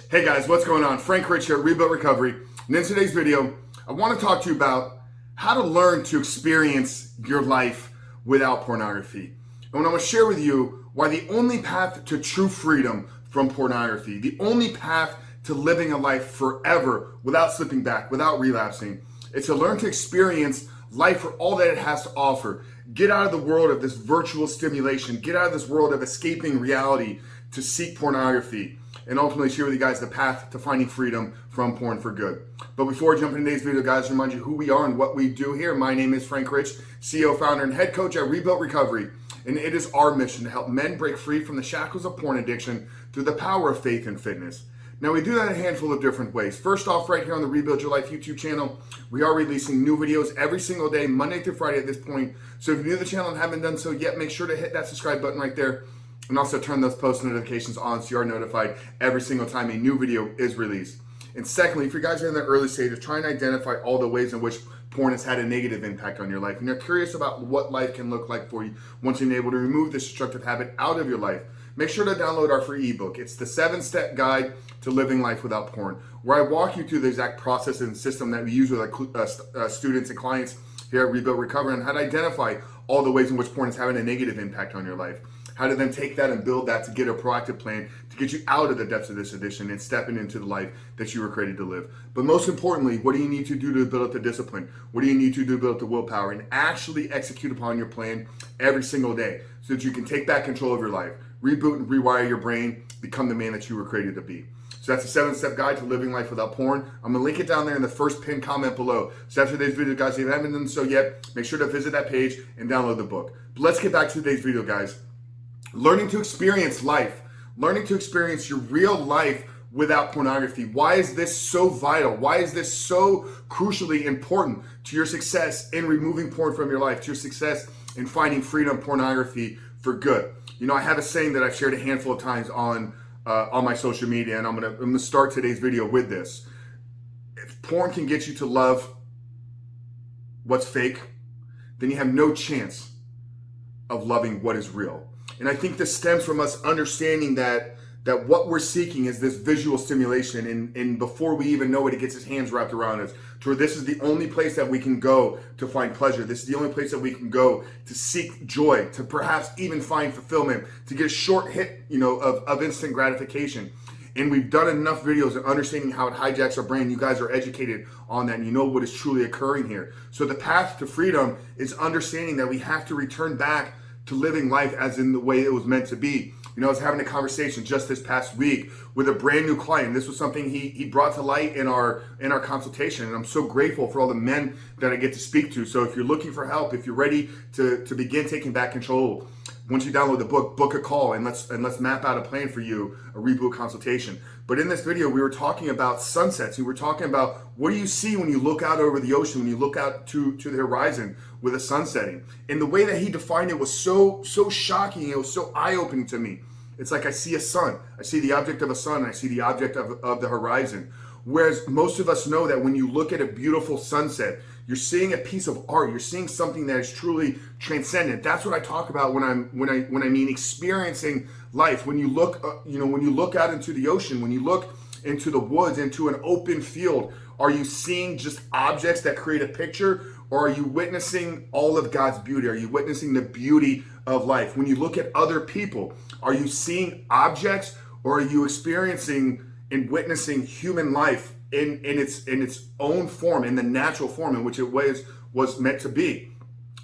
Hey guys, what's going on? Frank Rich here at Ebook Recovery. And in today's video, I want to talk to you about how to learn to experience your life without pornography. And I want to share with you why the only path to true freedom from pornography, the only path to living a life forever without slipping back, without relapsing, is to learn to experience life for all that it has to offer. Get out of the world of this virtual stimulation. Get out of this world of escaping reality to seek pornography, and ultimately share with you guys the path to finding freedom from porn for good. But before I jump into today's video, guys, remind you who we are and what we do here. My name is Frank Rich, CEO, founder, and head coach at Rebuilt Recovery. And it is our mission to help men break free from the shackles of porn addiction through the power of faith and fitness. Now, we do that in a handful of different ways. First off, right here on the Rebuild Your Life YouTube channel, we are releasing new videos every single day, Monday through Friday at this point. So if you're new to the channel and haven't done so yet, make sure to hit that subscribe button right there. And also turn those post notifications on so you are notified every single time a new video is released. And secondly, if you guys are in the early stages, try and identify all the ways in which porn has had a negative impact on your life, and you're curious about what life can look like for you once you're able to remove this destructive habit out of your life, make sure to download our free ebook. It's the 7-step guide to living life without porn, where I walk you through the exact process and system that we use with our students and clients here at Rebuild Recovery, and how to identify all the ways in which porn is having a negative impact on your life. How to then take that and build that to get a proactive plan to get you out of the depths of this addiction and stepping into the life that you were created to live. But most importantly, what do you need to do to build up the discipline? What do you need to do to build up the willpower and actually execute upon your plan every single day so that you can take back control of your life, reboot and rewire your brain, become the man that you were created to be? So that's a 7-step guide to living life without porn. I'm gonna link it down there in the first pinned comment below. So after today's video, guys, if you haven't done so yet, make sure to visit that page and download the book. But let's get back to today's video, guys. Learning to experience life, learning to experience your real life without pornography. Why is this so vital? Why is this so crucially important to your success in removing porn from your life, to your success in finding freedom pornography for good? You know, I have a saying that I've shared a handful of times on my social media, and I'm gonna start today's video with this. If porn can get you to love what's fake, then you have no chance of loving what is real. And I think this stems from us understanding that what we're seeking is this visual stimulation, and before we even know it, it gets its hands wrapped around us. To where this is the only place that we can go to find pleasure. This is the only place that we can go to seek joy, to perhaps even find fulfillment, to get a short hit, of instant gratification. And we've done enough videos of understanding how it hijacks our brain. You guys are educated on that, and you know what is truly occurring here. So the path to freedom is understanding that we have to return back to living life as in the way it was meant to be. You know, I was having a conversation just this past week with a brand new client. This was something he brought to light in our consultation, and I'm so grateful for all the men that I get to speak to. So if you're looking for help, if you're ready to begin taking back control, once you download the book, book a call and let's map out a plan for you, a reboot consultation. But in this video, we were talking about sunsets. We were talking about what do you see when you look out over the ocean, when you look out to the horizon with the sun setting. And the way that he defined it was so shocking. It was so eye-opening to me. It's like I see a sun. I see the object of a sun. And I see the object of the horizon. Whereas most of us know that when you look at a beautiful sunset, you're seeing a piece of art. You're seeing something that is truly transcendent. That's what I talk about when I mean experiencing life. When you look, when you look out into the ocean, when you look into the woods, into an open field, are you seeing just objects that create a picture, or are you witnessing all of God's beauty? Are you witnessing the beauty of life? When you look at other people, are you seeing objects, or are you experiencing and witnessing human life in its own form, in the natural form in which it was meant to be?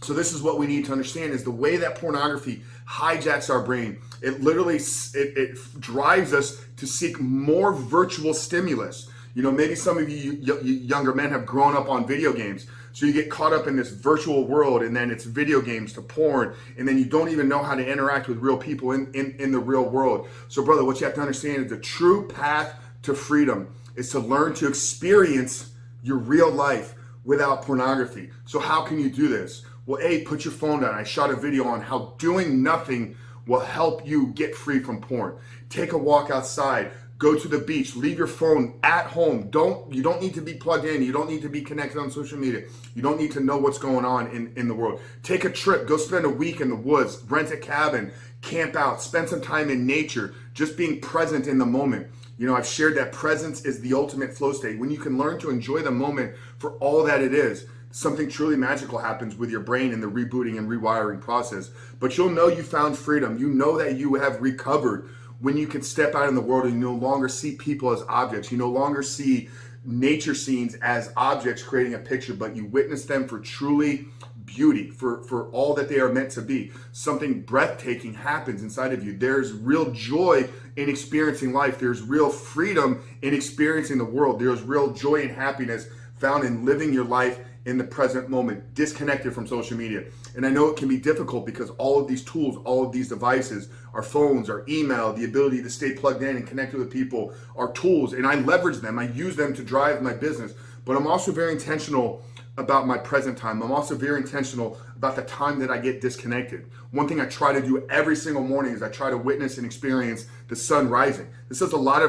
So this is what we need to understand, is the way that pornography hijacks our brain. It literally it drives us to seek more virtual stimulus. Maybe some of you younger men have grown up on video games. So you get caught up in this virtual world, and then it's video games to porn, and then you don't even know how to interact with real people in the real world. So brother, what you have to understand is the true path to freedom is to learn to experience your real life without pornography. So how can you do this? Well, put your phone down. I shot a video on how doing nothing will help you get free from porn. Take a walk outside. Go to the beach, leave your phone at home. You don't need to be plugged in. You don't need to be connected on social media. You don't need to know what's going on in the world. Take a trip, go spend a week in the woods, rent a cabin, camp out, spend some time in nature, just being present in the moment. I've shared that presence is the ultimate flow state. When you can learn to enjoy the moment for all that it is, something truly magical happens with your brain in the rebooting and rewiring process. But you'll know you found freedom. You know that you have recovered when you can step out in the world and you no longer see people as objects. You no longer see nature scenes as objects creating a picture, but you witness them for truly beauty, for all that they are meant to be. Something breathtaking happens inside of you. There's real joy in experiencing life. There's real freedom in experiencing the world. There's real joy and happiness found in living your life in the present moment, disconnected from social media. And I know it can be difficult because all of these tools, all of these devices, our phones, our email, the ability to stay plugged in and connected with people are tools, and I leverage them. I use them to drive my business, but I'm also very intentional about my present time. I'm also very intentional about the time that I get disconnected. One thing I try to do every single morning is I try to witness and experience the sun rising. This does a lot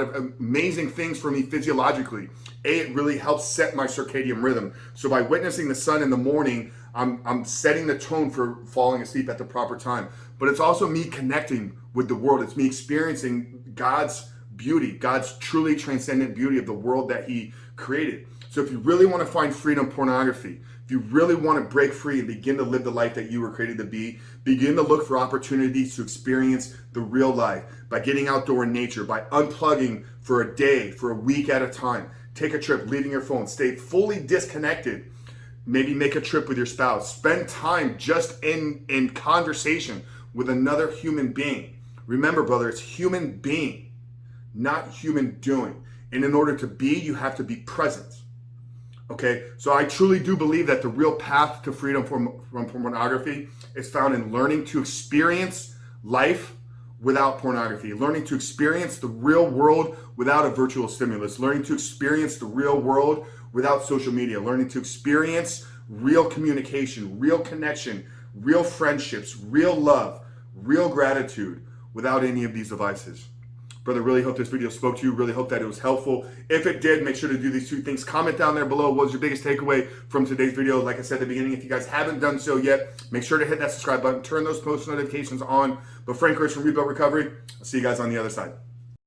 of amazing things for me physiologically. It really helps set my circadian rhythm. So by witnessing the sun in the morning, I'm setting the tone for falling asleep at the proper time. But it's also me connecting with the world. It's me experiencing God's beauty, God's truly transcendent beauty of the world that He created. So if you really want to find freedom pornography, if you really want to break free and begin to live the life that you were created to be, begin to look for opportunities to experience the real life by getting outdoor in nature, by unplugging for a day, for a week at a time. Take a trip, leaving your phone, stay fully disconnected. Maybe make a trip with your spouse. Spend time just in conversation with another human being. Remember, brother, it's human being, not human doing. And in order to be, you have to be present. Okay, so I truly do believe that the real path to freedom from pornography is found in learning to experience life without pornography, learning to experience the real world without a virtual stimulus, learning to experience the real world without social media, learning to experience real communication, real connection, real friendships, real love, real gratitude without any of these devices. Brother, really hope this video spoke to you. Really hope that it was helpful. If it did, make sure to do these two things. Comment down there below. What was your biggest takeaway from today's video? Like I said at the beginning, if you guys haven't done so yet, make sure to hit that subscribe button. Turn those post notifications on. But Frank Rich from Ebook Recovery. I'll see you guys on the other side.